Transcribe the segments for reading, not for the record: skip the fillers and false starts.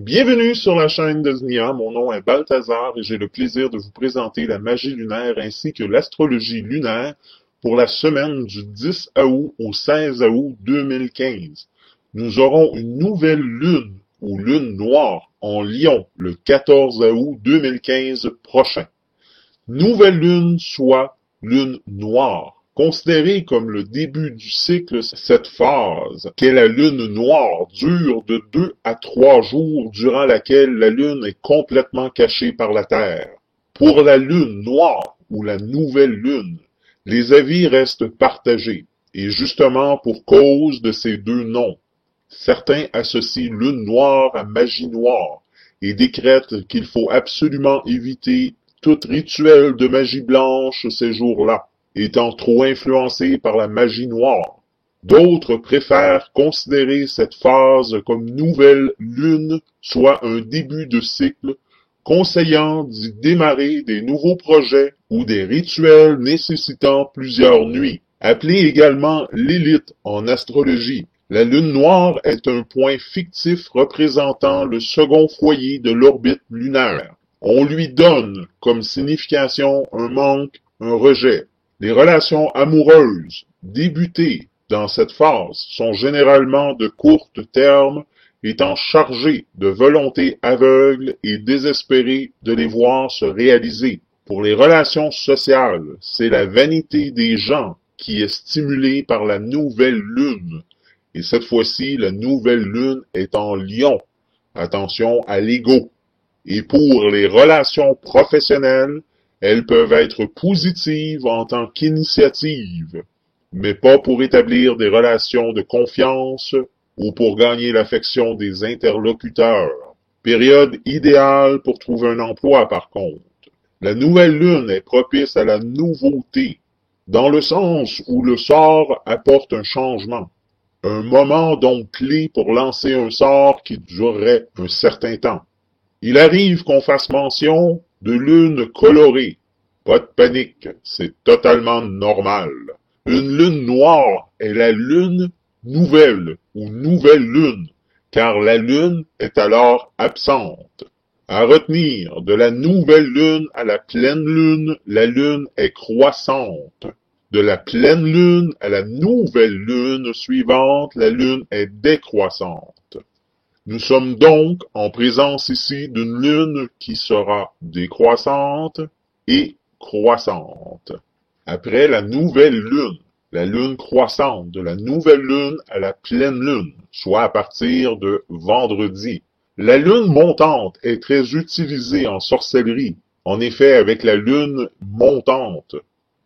Bienvenue sur la chaîne de Znia, mon nom est Balthazar et j'ai le plaisir de vous présenter la magie lunaire ainsi que l'astrologie lunaire pour la semaine du 10 août au 16 août 2015. Nous aurons une nouvelle lune ou lune noire en Lion le 14 août 2015 prochain. Nouvelle lune soit lune noire. Considérée comme le début du cycle, cette phase, qu'est la lune noire, dure de 2 à 3 jours durant laquelle la lune est complètement cachée par la Terre. Pour la lune noire ou la nouvelle lune, les avis restent partagés, et justement pour cause de ces deux noms. Certains associent lune noire à magie noire et décrètent qu'il faut absolument éviter tout rituel de magie blanche ces jours-là, étant trop influencé par la magie noire. D'autres préfèrent considérer cette phase comme nouvelle lune, soit un début de cycle, conseillant d'y démarrer des nouveaux projets ou des rituels nécessitant plusieurs nuits. Appelée également l'élite en astrologie, la lune noire est un point fictif représentant le second foyer de l'orbite lunaire. On lui donne comme signification un manque, un rejet. Les relations amoureuses débutées dans cette phase sont généralement de court terme, étant chargées de volonté aveugle et désespérée de les voir se réaliser. Pour les relations sociales, c'est la vanité des gens qui est stimulée par la nouvelle lune. Et cette fois-ci, la nouvelle lune est en Lion. Attention à l'ego. Et pour les relations professionnelles, elles peuvent être positives en tant qu'initiative, mais pas pour établir des relations de confiance ou pour gagner l'affection des interlocuteurs. Période idéale pour trouver un emploi par contre. La nouvelle lune est propice à la nouveauté, dans le sens où le sort apporte un changement. Un moment donc clé pour lancer un sort qui durerait un certain temps. Il arrive qu'on fasse mention de lune colorée. Pas de panique, c'est totalement normal. Une lune noire est la lune nouvelle ou nouvelle lune, car la lune est alors absente. À retenir, de la nouvelle lune à la pleine lune, la lune est croissante. De la pleine lune à la nouvelle lune suivante, la lune est décroissante. Nous sommes donc en présence ici d'une lune qui sera décroissante et croissante. Après la nouvelle la lune croissante de la nouvelle lune à la pleine lune, soit à partir de vendredi. La lune montante est très utilisée en sorcellerie. En effet, avec la lune montante,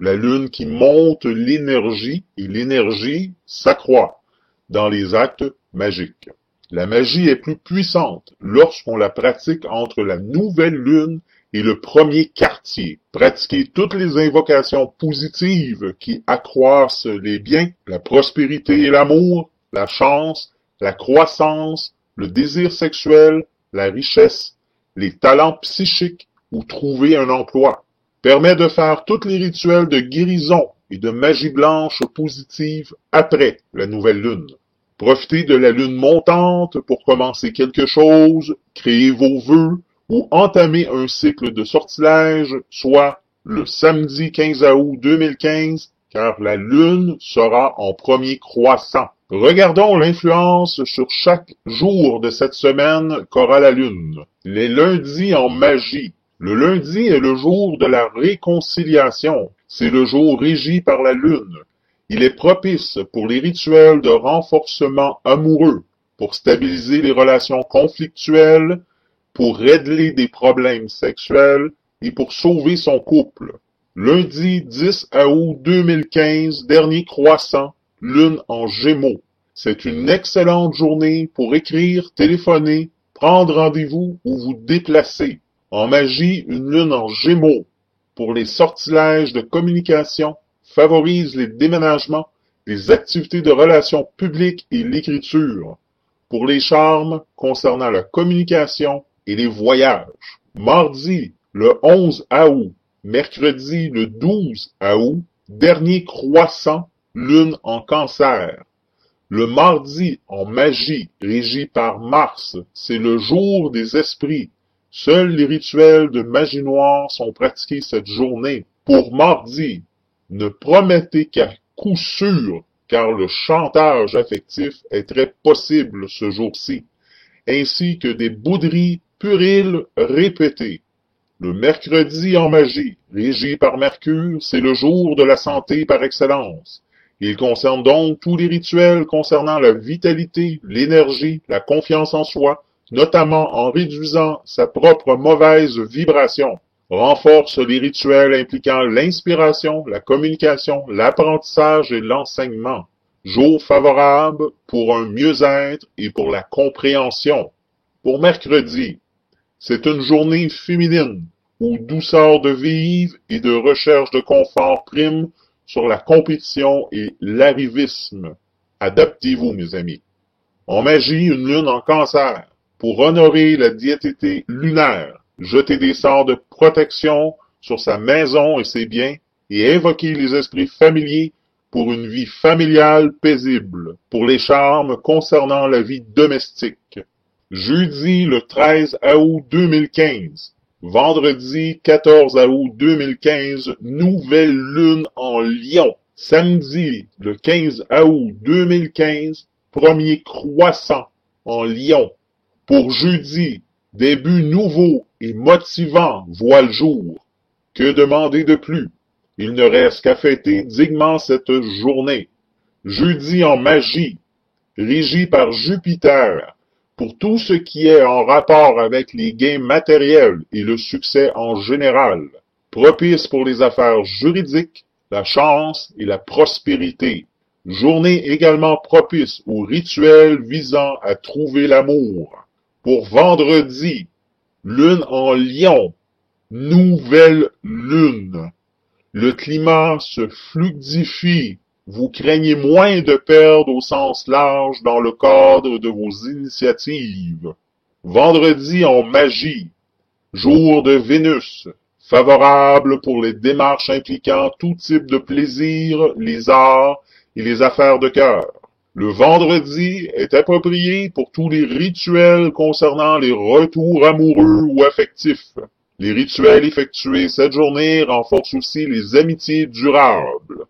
la lune qui monte l'énergie, et l'énergie s'accroît dans les actes magiques. La magie est plus puissante lorsqu'on la pratique entre la nouvelle lune et le premier quartier. Pratiquez toutes les invocations positives qui accroissent les biens, la prospérité et l'amour, la chance, la croissance, le désir sexuel, la richesse, les talents psychiques ou trouver un emploi. Permet de faire tous les rituels de guérison et de magie blanche positive après la nouvelle lune. Profitez de la lune montante pour commencer quelque chose, créer vos vœux ou entamer un cycle de sortilège, soit le samedi 15 août 2015, car la lune sera en premier croissant. Regardons l'influence sur chaque jour de cette semaine qu'aura la lune. Les lundis en magie. Le lundi est le jour de la réconciliation. C'est le jour régi par la lune. Il est propice pour les rituels de renforcement amoureux, pour stabiliser les relations conflictuelles, pour régler des problèmes sexuels et pour sauver son couple. Lundi 10 août 2015, dernier croissant, lune en Gémeaux. C'est une excellente journée pour écrire, téléphoner, prendre rendez-vous ou vous déplacer. En magie, une lune en Gémeaux, pour les sortilèges de communication, favorise les déménagements, les activités de relations publiques et l'écriture. Pour les charmes concernant la communication et les voyages. Mardi, le 11 août, mercredi, le 12 août, dernier croissant, lune en Cancer. Le mardi en magie, régi par Mars, c'est le jour des esprits. Seuls les rituels de magie noire sont pratiqués cette journée. Pour mardi, ne promettez qu'à coup sûr, car le chantage affectif est très possible ce jour-ci, ainsi que des bouderies puriles répétées. Le mercredi en magie, régi par Mercure, c'est le jour de la santé par excellence. Il concerne donc tous les rituels concernant la vitalité, l'énergie, la confiance en soi, notamment en réduisant sa propre mauvaise vibration. Renforce les rituels impliquant l'inspiration, la communication, l'apprentissage et l'enseignement. Jour favorable pour un mieux-être et pour la compréhension. Pour mercredi, c'est une journée féminine où douceur de vivre et de recherche de confort prime sur la compétition et l'arrivisme. Adaptez-vous, mes amis. En magie, une lune en cancer. Pour honorer la diététique lunaire, jetez des sorts de protection sur sa maison et ses biens et invoquez les esprits familiers pour une vie familiale paisible, pour les charmes concernant la vie domestique. Jeudi le 13 août 2015. Vendredi 14 août 2015, nouvelle lune en Lion. Samedi le 15 août 2015, premier croissant en Lion. Pour jeudi, début nouveau et motivant voit le jour. Que demander de plus? Il ne reste qu'à fêter dignement cette journée. Jeudi en magie, régi par Jupiter. Pour tout ce qui est en rapport avec les gains matériels et le succès en général, propice pour les affaires juridiques, la chance et la prospérité. Journée également propice aux rituels visant à trouver l'amour. Pour vendredi, lune en Lion, nouvelle lune. Le climat se fluidifie. Vous craignez moins de perdre au sens large dans le cadre de vos initiatives. Vendredi en magie, jour de Vénus, favorable pour les démarches impliquant tout type de plaisir, les arts et les affaires de cœur. Le vendredi est approprié pour tous les rituels concernant les retours amoureux ou affectifs. Les rituels effectués cette journée renforcent aussi les amitiés durables.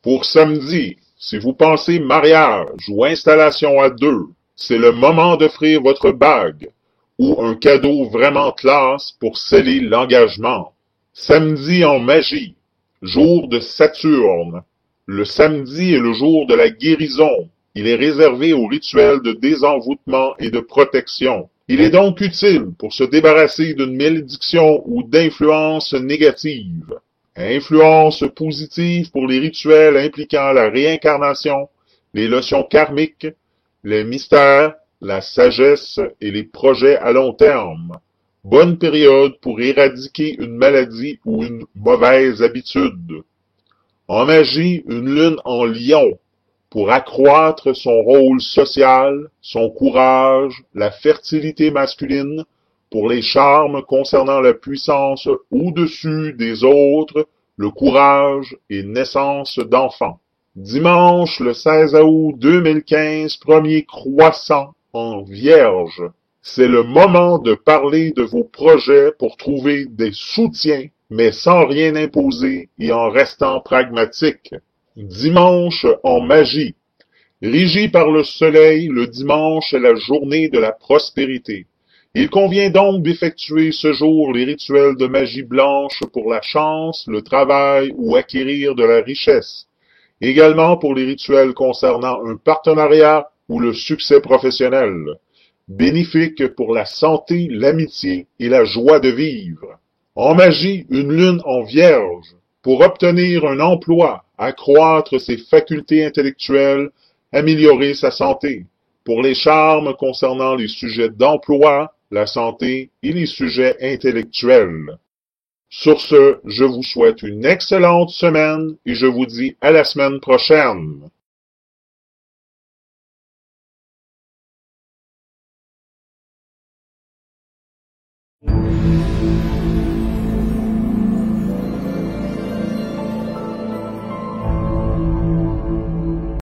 Pour samedi, si vous pensez mariage ou installation à deux, c'est le moment d'offrir votre bague ou un cadeau vraiment classe pour sceller l'engagement. Samedi en magie, jour de Saturne. Le samedi est le jour de la guérison. Il est réservé aux rituels de désenvoûtement et de protection. Il est donc utile pour se débarrasser d'une malédiction ou d'influence négative. Influence positive pour les rituels impliquant la réincarnation, les notions karmiques, les mystères, la sagesse et les projets à long terme. Bonne période pour éradiquer une maladie ou une mauvaise habitude. En magie, une lune en Lion, pour accroître son rôle social, son courage, la fertilité masculine, pour les charmes concernant la puissance au-dessus des autres, le courage et naissance d'enfants. Dimanche, le 16 août 2015, premier croissant en Vierge. C'est le moment de parler de vos projets pour trouver des soutiens, mais sans rien imposer et en restant pragmatique. Dimanche en magie. Régi par le soleil, le dimanche est la journée de la prospérité. Il convient donc d'effectuer ce jour les rituels de magie blanche pour la chance, le travail ou acquérir de la richesse. Également pour les rituels concernant un partenariat ou le succès professionnel. Bénéfique pour la santé, l'amitié et la joie de vivre. En magie, une lune en Vierge. Pour obtenir un emploi, accroître ses facultés intellectuelles, améliorer sa santé. Pour les charmes concernant les sujets d'emploi, la santé et les sujets intellectuels. Sur ce, je vous souhaite une excellente semaine et je vous dis à la semaine prochaine.